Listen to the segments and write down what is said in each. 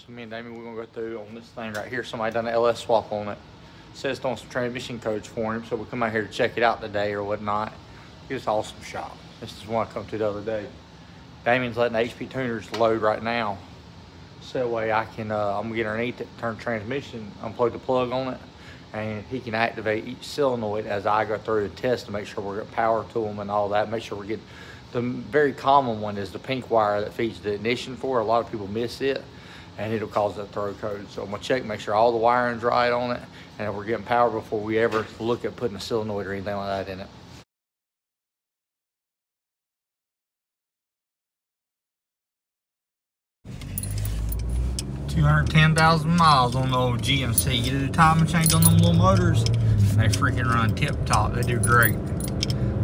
So me and Damien, we're gonna go through on this thing right here. Somebody done an LS swap on it. Says it's on some transmission codes for him. So we'll come out here to check it out today or whatnot. It's an awesome shop. This is one I come to the other day. Damien's letting the HP tuners load right now. So that way I can, I'm gonna get underneath it, turn the transmission, unplug the plug on it, and he can activate each solenoid as I go through the test to make sure we're getting power to them and all that. Make sure we're getting, the very common one is the pink wire that feeds the ignition for. A lot of people miss it and it'll cause that throw code. So I'm gonna check, make sure all the wiring's right on it and that we're getting power before we ever look at putting a solenoid or anything like that in it. 210,000 miles on the old GMC. You do the timing change on them little motors, and they freaking run tip top. They do great.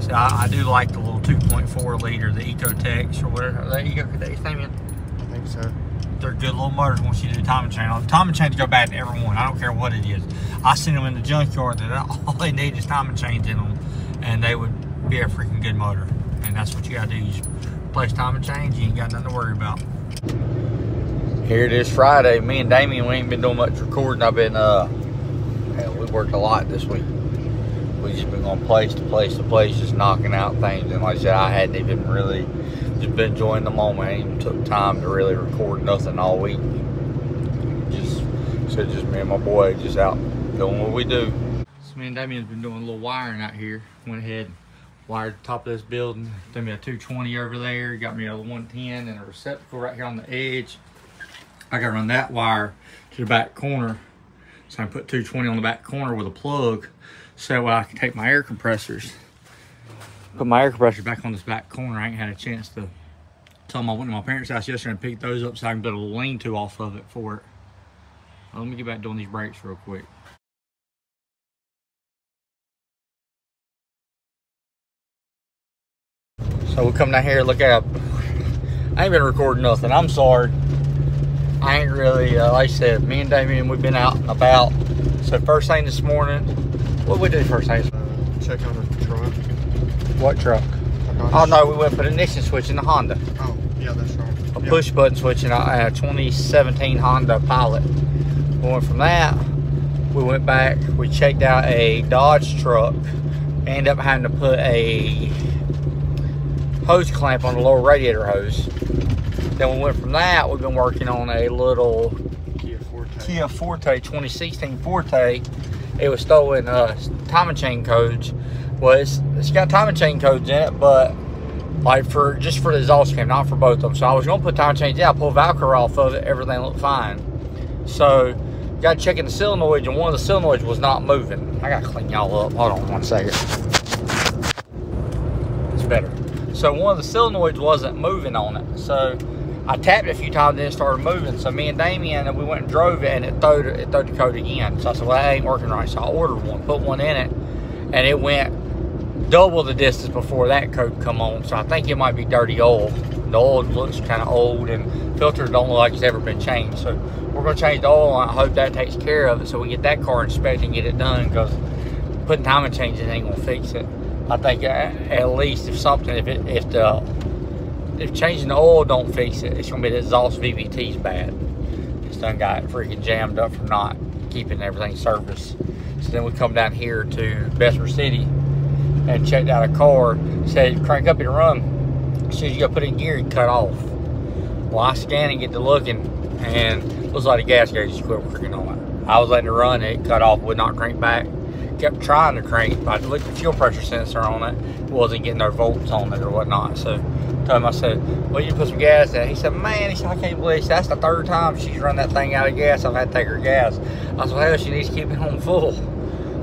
So I do like the little 2.4 liter, the Ecotech or whatever. That Ecotech thing? I think so. They're good little motors once you do the timing change. The timing change go bad in every one. I don't care what it is. I seen them in the junkyard that all they need is timing change in them, and they would be a freaking good motor. And that's what you gotta do. You just replace timing change. You ain't got nothing to worry about. Here it is Friday. Me and Damien, we ain't been doing much recording. I've been, hell, we worked a lot this week. We just been going place to place to place, just knocking out things. And like I said, I hadn't even really, just been enjoying the moment. I ain't even took time to really record nothing all week. Just me and my boy just out doing what we do. So me and Damien's been doing a little wiring out here. Went ahead and wired the top of this building. Done me a 220 over there. Got me a 110 and a receptacle right here on the edge. I gotta run that wire to the back corner. So I can put 220 on the back corner with a plug. So that way I can take my air compressors. Put my air compressors back on this back corner. I ain't had a chance to tell them I went to my parents' house yesterday and picked those up so I can build a little lean-to off of it for it. Let me get back doing these brakes real quick. So we'll come down here, look at, I ain't been recording nothing, I'm sorry. I ain't really, like I said, me and Damien, we've been out and about. So first thing this morning, what we do first thing? Check on the truck. What truck? Oh no, we went for the ignition switch in the Honda. Oh, yeah, that's right. A push button switch in a 2017 Honda Pilot. We went from that, we went back, we checked out a Dodge truck. Ended up having to put a hose clamp on the lower radiator hose. Then we went from that, we've been working on a little Kia Forte 2016 Forte. It was stolen timing chain codes. Well, it's got timing chain codes in it, but like just for the exhaust cam, not for both of them. So I was gonna put timing chains in, I pulled Velcro off of it, everything looked fine. So got checking the solenoids, and one of the solenoids was not moving. I gotta clean y'all up. Hold on one second. It's better. So one of the solenoids wasn't moving on it. So I tapped it a few times, then it started moving. So me and Damien, we went and drove it, and it threw the code again. So I said, well, that ain't working right. So I ordered one, put one in it, and it went double the distance before that code come on. So I think it might be dirty oil. The oil looks kind of old, and filters don't look like it's ever been changed. So we're gonna change the oil, and I hope that takes care of it so we get that car inspected and get it done, because putting timing changes ain't gonna fix it. I think at least if changing the oil don't fix it, it's gonna be the exhaust VVT's bad. It's done got freaking jammed up from not keeping everything serviced. So then we come down here to Bessemer City and checked out a car. Said crank up and run. As soon as you go put it in gear, it cut off. Well, I scan and get to looking, and it looks like the gas gauge just quit working on it. I was letting it run, it cut off, would not crank back. Kept trying to crank, but I looked at the fuel pressure sensor on it. It wasn't getting no volts on it or whatnot. So I told him, I said, well, you put some gas in. He said, man, I can't believe that's the third time she's run that thing out of gas. I've had to take her gas. I said, well, hell, she needs to keep it on full.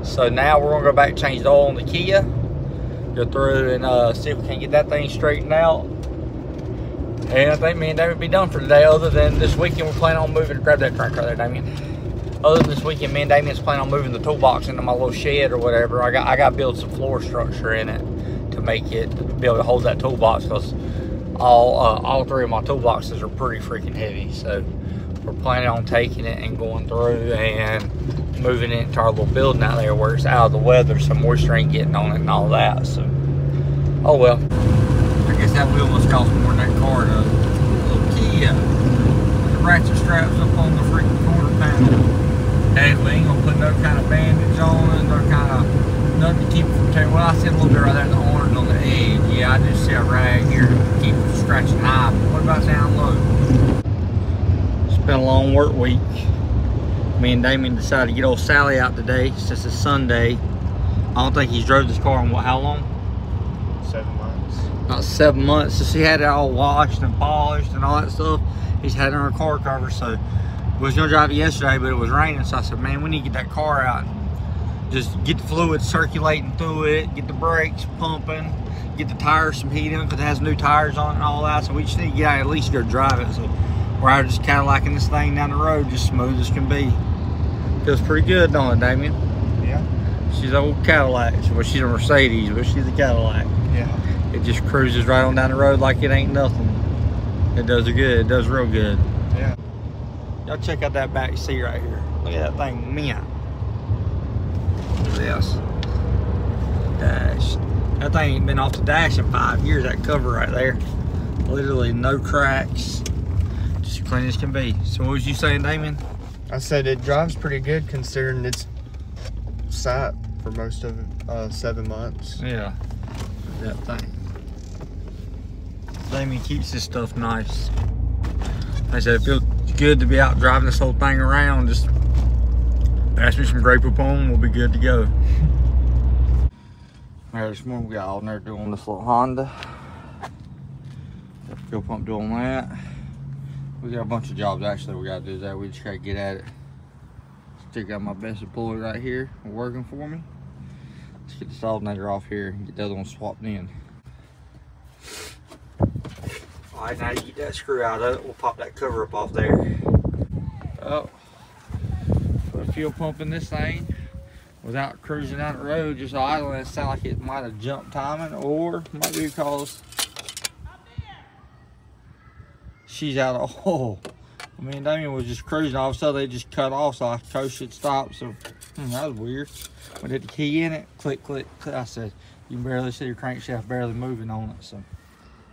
So now we're gonna go back and change the oil on the Kia. Go through and see if we can get that thing straightened out. And I think me and Damien will be done for today, other than this weekend we're planning on moving. Grab that crank right there, Damien. Other than this weekend, me and Damien's planning on moving the toolbox into my little shed or whatever. I got to build some floor structure in it to make it, to be able to hold that toolbox, because all three of my toolboxes are pretty freaking heavy. So we're planning on taking it and going through and moving it into our little building out there where it's out of the weather, so moisture ain't getting on it and all that. So, oh well. I guess that wheel must cost more than that car does. Little Kia. ratchet straps up on the freaking quarter panel. Hey, we ain't gonna put no kind of bandage on it, no kind of nothing to keep it from tearing. Well, I see a little bit right there in the orange on the edge. Yeah, I just see a rag here to keep it from scratching high. But what about down low? It's been a long work week. Me and Damien decided to get old Sally out today since it's Sunday. I don't think he's drove this car in what, how long? 7 months. About 7 months. So she had it all washed and polished and all that stuff. He's had it on her car cover. So we was gonna drive it yesterday, but it was raining. So I said, man, we need to get that car out and just get the fluid circulating through it, get the brakes pumping, get the tires some heat in because it has new tires on it and all that. So we just need to get out and at least go drive it. So we're out just Cadillacing this thing down the road, just smooth as can be. Feels pretty good, don't it, Damien? Yeah. She's an old Cadillac. Well, she's a Mercedes, but she's a Cadillac. Yeah. It just cruises right on down the road like it ain't nothing. It does it good. It does real good. Yeah. Y'all check out that back seat right here. Look at that thing, man. Look at this. Dash. That thing ain't been off the dash in 5 years, that cover right there. Literally no cracks. Just clean as can be. So what was you saying, Damien? I said it drives pretty good considering it's sat for most of 7 months. Yeah. That thing. Damien keeps this stuff nice. Like I said, it feels good to be out driving this whole thing around. Just pass me some Grey Poupon, we'll be good to go. Alright, this morning we got all there doing this little Honda. Got the fuel pump doing that. We got a bunch of jobs actually we gotta do that. We just gotta get at it. Stick out my best employee right here working for me. Let's get this alternator off here and get the other one swapped in. Alright, now you get that screw out of it, we'll pop that cover up off there. Oh, put a fuel pump in this thing without cruising down the road, just idling. It sounded like it might have jumped timing, or might be because she's out of oil. I mean, Damien was just cruising, all of a sudden they just cut off, so I coast should stop. So that was weird. We did the key in it, click, click, click. I said, you can barely see your crankshaft barely moving on it. So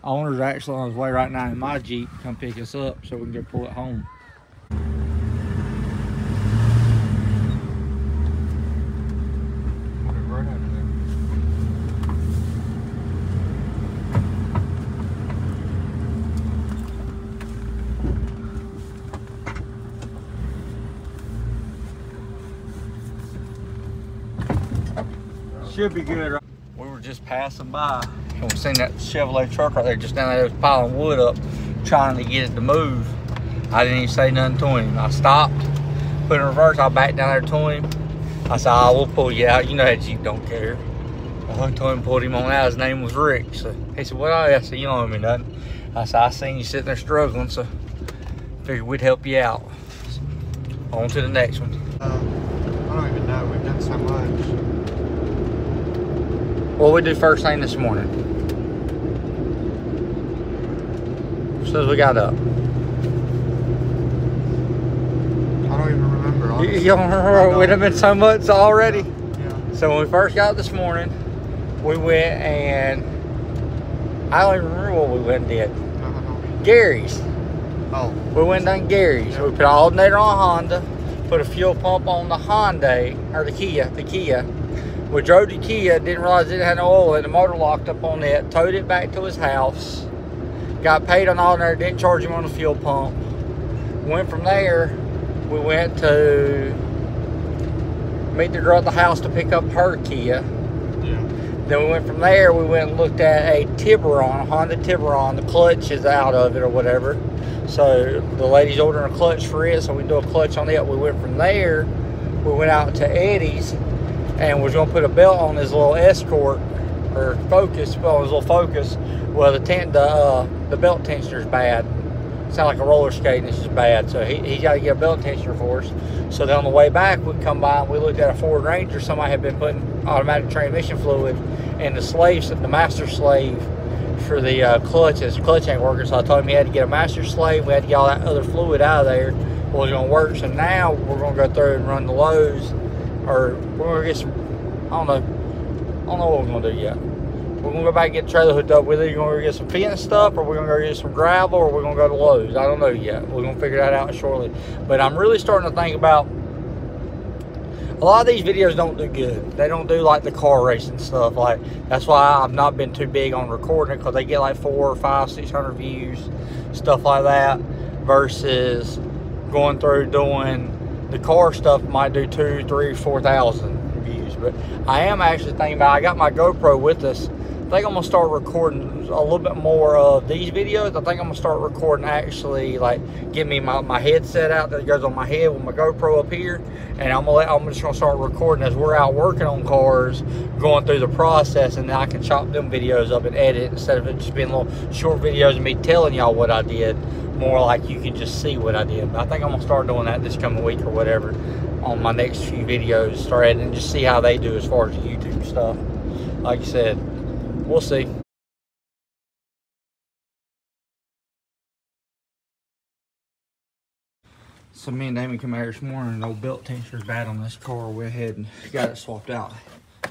owner's actually on his way right now in my Jeep to come pick us up so we can go pull it home. Right out of there. Should be good, right? We were just passing by and we seen that Chevrolet truck right there just down there. It was piling wood up, trying to get it to move. I didn't even say nothing to him. I stopped, put it in reverse. I backed down there to him. I said, "I will pull you out. You know that Jeep don't care." I hooked to him, pulled him on out. His name was Rick. So he said, "What are you?" I said, "You don't owe me nothing." I said, "I seen you sitting there struggling, so figured we'd help you out." So, on to the next one. I don't even know. We've done so much. What we do first thing this morning? As soon as we got up. I don't even remember. Honestly. You don't remember? We'd have been so much already. Yeah. So when we first got up this morning, we went and I don't even remember what we went and did. No. Gary's. Oh. We went and done Gary's. We put an alternator on a Honda, put a fuel pump on the Hyundai, or the Kia. We drove the Kia, didn't realize it didn't have no oil in it, the motor locked up on it, towed it back to his house, got paid on the alternator, didn't charge him on the fuel pump. Went from there, we went to meet the girl at the house to pick up her Kia. Yeah. Then we went from there, we went and looked at a Tiburon, a Honda Tiburon. The clutch is out of it or whatever. So the lady's ordering a clutch for it, so we do a clutch on it. We went from there, we went out to Eddie's and was gonna put a belt on his little Escort or Focus, on his little Focus. Well, the belt tensioner's bad. Sound like a roller skate and it's just bad. So he got to get a belt tensioner for us. So then on the way back, we come by and we looked at a Ford Ranger. Somebody had been putting automatic transmission fluid in the slaves, the master slave for the clutch. His clutch ain't working, so I told him he had to get a master slave. We had to get all that other fluid out of there. Well, it's gonna work. So now we're gonna go through and run the Lowe's, or we're gonna get some. I don't know what we're gonna do yet. We're We're gonna go back and get the trailer hooked up. We're either gonna go get some fence stuff, or we're gonna go get some gravel, or we're gonna go to Lowe's. I don't know yet. We're gonna figure that out shortly. But I'm really starting to think about, a lot of these videos don't do good. They don't do like the car racing stuff. Like, that's why I've not been too big on recording it, because they get like 400 or 500, 600 views, stuff like that, versus going through doing the car stuff might do 2,000, 3,000, 4,000 views. But I am actually thinking about, I got my GoPro with us. I think I'm gonna start recording a little bit more of these videos. I think I'm gonna start recording, actually, like, get me my headset out that goes on my head with my GoPro up here, and I'm just gonna start recording as we're out working on cars, going through the process, and then I can chop them videos up and edit, instead of it just being little short videos of me telling y'all what I did. More like you can just see what I did. But I think I'm gonna start doing that this coming week or whatever on my next few videos, start editing and just see how they do as far as the YouTube stuff. Like I said, we'll see. So me and Damon come out here this morning, and old belt tensioner's bad on this car. We're ahead and got it swapped out.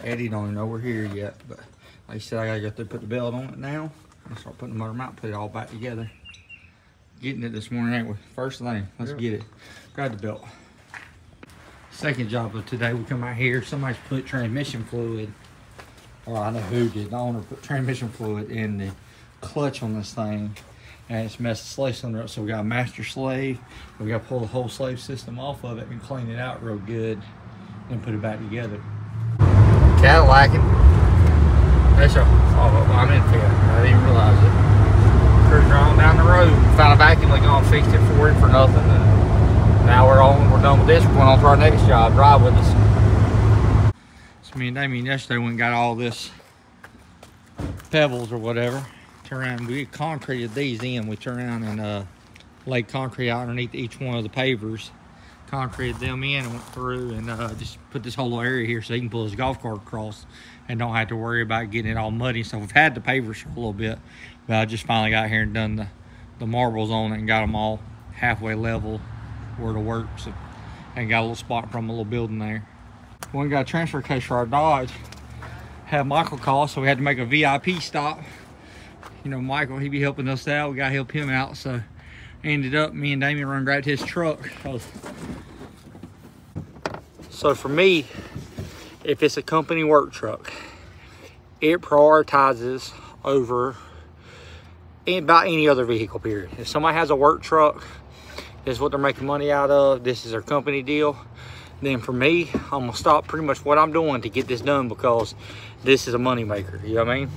Eddie don't even know we're here yet, but like I said, I gotta go through, put the belt on it now, and start putting the motor mount, put it all back together. Getting it this morning, ain't we? First thing, let's get it. Grab the belt. Second job of today, we come out here, somebody's put transmission fluid, or I know who did, the owner put transmission fluid in the clutch on this thing, and it's messed the slave cylinder up. So we got a master slave, we got to pull the whole slave system off of it and clean it out real good, and put it back together. Cadillac, that's a, oh, I'm in Fiat, I didn't even realize it. Cruising on down the road, found a vacuum leak on, fixed it for him for nothing, and now we're done with this. We're going on to our next job. Drive with us. So me and Damien yesterday went and got all this pebbles or whatever. Turn around, we concreted these in. We turned around and laid concrete out underneath each one of the pavers, concreted them in, and went through and just put this whole little area here so he can pull his golf cart across and don't have to worry about getting it all muddy. So we've had the pavers for a little bit, but I just finally got here and done the marbles on it and got them all halfway level where it works, and got a little spot from a little building there. We got a transfer case for our Dodge. Had Michael call, so we had to make a VIP stop. You know, Michael, he be helping us out. We got to help him out, so ended up me and Damien run grabbed his truck. So for me, if it's a company work truck, it prioritizes over about any other vehicle, period. If somebody has a work truck, this is what they're making money out of, this is their company deal, then for me, I'm gonna stop pretty much what I'm doing to get this done, because this is a money maker, you know what I mean?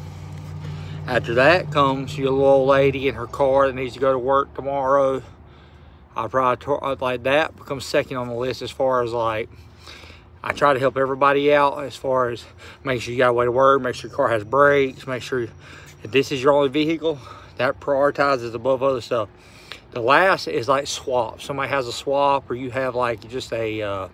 After that comes your little old lady in her car that needs to go to work tomorrow. I probably, like, that becomes second on the list, as far as, like, I try to help everybody out as far as make sure you got a way to work, make sure your car has brakes, make sure if this is your only vehicle, that prioritizes above other stuff. The last is like swap. Somebody has a swap, or you have like just a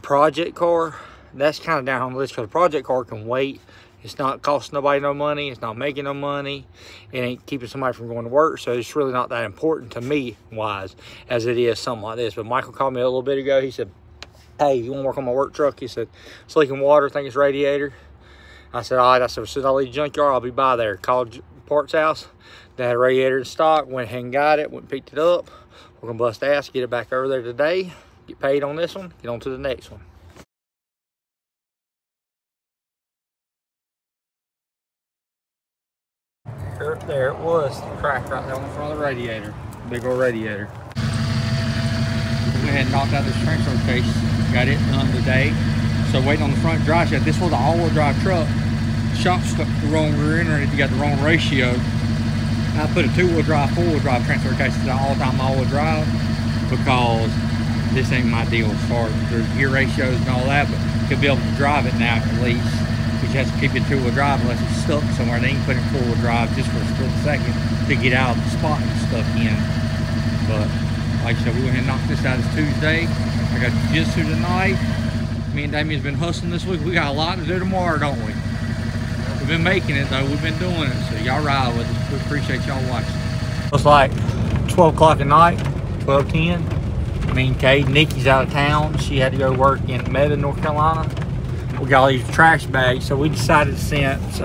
project car. That's kind of down on the list, because a project car can wait. It's not costing nobody no money. It's not making no money. It ain't keeping somebody from going to work. So it's really not that important to me wise as it is something like this. But Michael called me a little bit ago. He said, hey, you want to work on my work truck? He said, it's leaking water. I think it's radiator. I said, all right. I said, as soon as I leave the junkyard, I'll be by there. Called parts house. They had a radiator in stock. Went ahead and got it. Went and picked it up. We're going to bust ass, get it back over there today. Get paid on this one. Get on to the next one. There it was, the crack right there on the front of the radiator. Big old radiator. We went ahead and knocked out this transfer case. Got it done today. So waiting on the front drive shaft. This was an all-wheel drive truck. Shop stuck the wrong rear end, if you got the wrong ratio. I put a two-wheel drive, four-wheel drive transfer case to the all-time all-wheel drive, because this ain't my deal as far as the gear ratios and all that, but you'll be able to drive it now at least. But you have to keep it two-wheel drive unless it's stuck somewhere. They can put it in four-wheel drive just for a split second to get out of the spot it's stuck in. But like I said, we went ahead and knocked this out. It's Tuesday. I got jiu-jitsu tonight. Me and Damien's been hustling this week. We got a lot to do tomorrow, don't we? We've been making it though. We've been doing it. So y'all ride with us. We appreciate y'all watching. It's like 12 o'clock at night, 12:10. Me and Kate, Nikki's out of town. She had to go work in Meta, North Carolina. we got all these trash bags. So we decided, since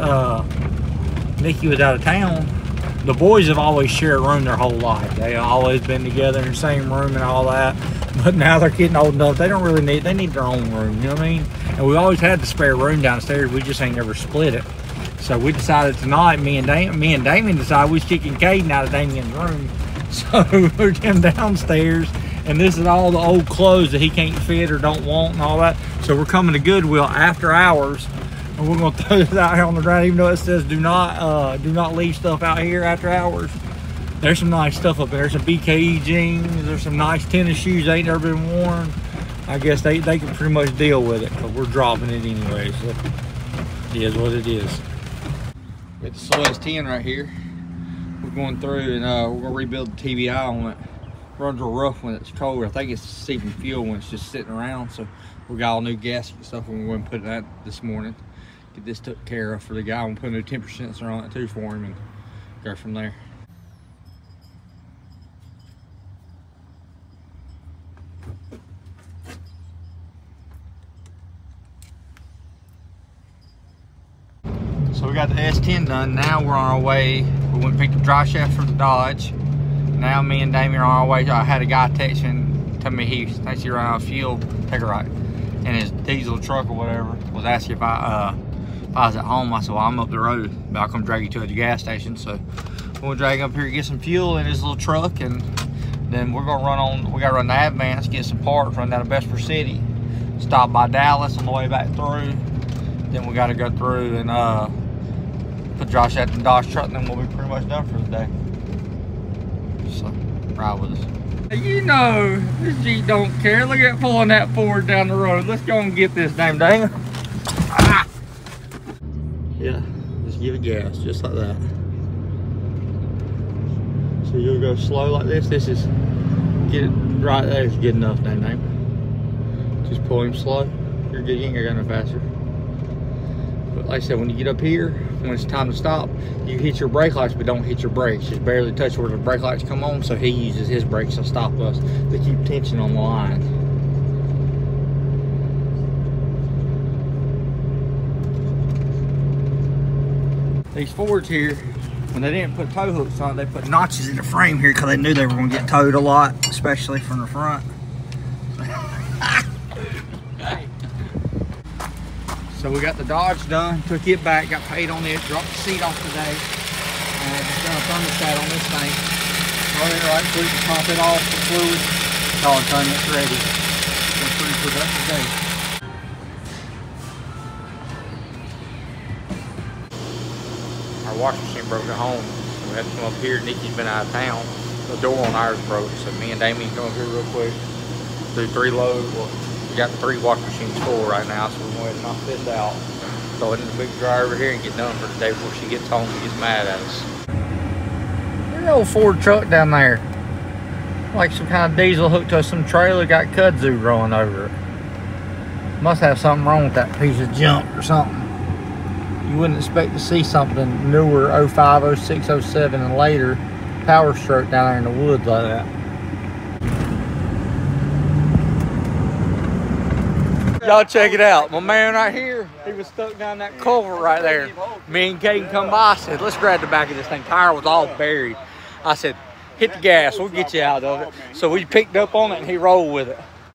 Nikki was out of town, the boys have always shared a room their whole life. They always been together in the same room and all that. But now they're getting old enough, they don't really need, they need their own room, you know what I mean? And we always had the spare room downstairs, we just ain't never split it. So we decided tonight, me and Damien decided we was kicking Caden out of Damien's room. So we're him downstairs, and this is all the old clothes that he can't fit or don't want and all that. So we're coming to Goodwill after hours, and we're gonna throw this out here on the ground, even though it says do not leave stuff out here after hours. There's some nice stuff up there. There's some BKE jeans, there's some nice tennis shoes that ain't never been worn. I guess they can pretty much deal with it, but we're dropping it anyway, so it is what it is. Got the Solis 10 right here. We're going through and we're gonna rebuild the TBI on it. Runs real rough when it's cold. I think it's seeping fuel when it's just sitting around. So we got all new gasket stuff, and we're going to put that this morning. Get this took care of for the guy. I'm gonna put a new temper sensor on it too for him and go from there. So we got the S10 done. Now we're on our way. We went and picked the dry shaft for the Dodge. Now me and Damien are on our way. I had a guy texting, telling me he thinks he ran out of fuel. Take a right. And his diesel truck or whatever was asking if I was at home. I said, well, I'm up the road, but I'll come drag you to the gas station. So we'll drag up here, get some fuel in his little truck, and then we're gonna run on. We gotta run to Advance, get some parts, run down to Bessemer City, stop by Dallas on the way back through. Then we gotta go through and put Josh at the Dodge truck, and then we'll be pretty much done for the day. So, ride with us. You know, this Jeep don't care. Look at pulling that Ford down the road. Let's go and get this damn thing. Ah! Yeah, just give it gas, just like that. So you'll go slow like this. This is, get it right there is good enough, damn. Just pull him slow. You're good, you ain't gonna go no faster. But like I said, when you get up here, when it's time to stop, you hit your brake lights, but don't hit your brakes. Just barely touch where the brake lights come on, so he uses his brakes to stop us to keep tension on the line. These Fords here, when they didn't put tow hooks on, they put notches in the frame here because they knew they were going to get towed a lot, especially from the front. So we got the Dodge done, took it back, got paid on it, dropped the seat off today, and just done a thermostat on this thing. Run it right through to top it off the fluid. It's all done, it's ready. It's been a pretty productive day. Our washing machine broke at home, so we had to come up here. Nikki's been out of town. The door on ours broke, so me and Damien come up here real quick, do 3 loads. Well, we got 3 washing machines full right now, so we're going to knock this out, throw it in the big dryer over here, and get done for the day before she gets home and gets mad at us. There's an old Ford truck down there, like some kind of diesel hooked to some trailer, got kudzu growing over it. Must have something wrong with that piece of junk or something. You wouldn't expect to see something newer, 05, 06, 07, and later, power stroke down there in the woods like that. Y'all check it out. My man right here, he was stuck down that culvert right there. Me and Caden come by, I said, let's grab the back of this thing. Tire was all buried. I said, hit the gas, we'll get you out of it. So we picked up on it and he rolled with it.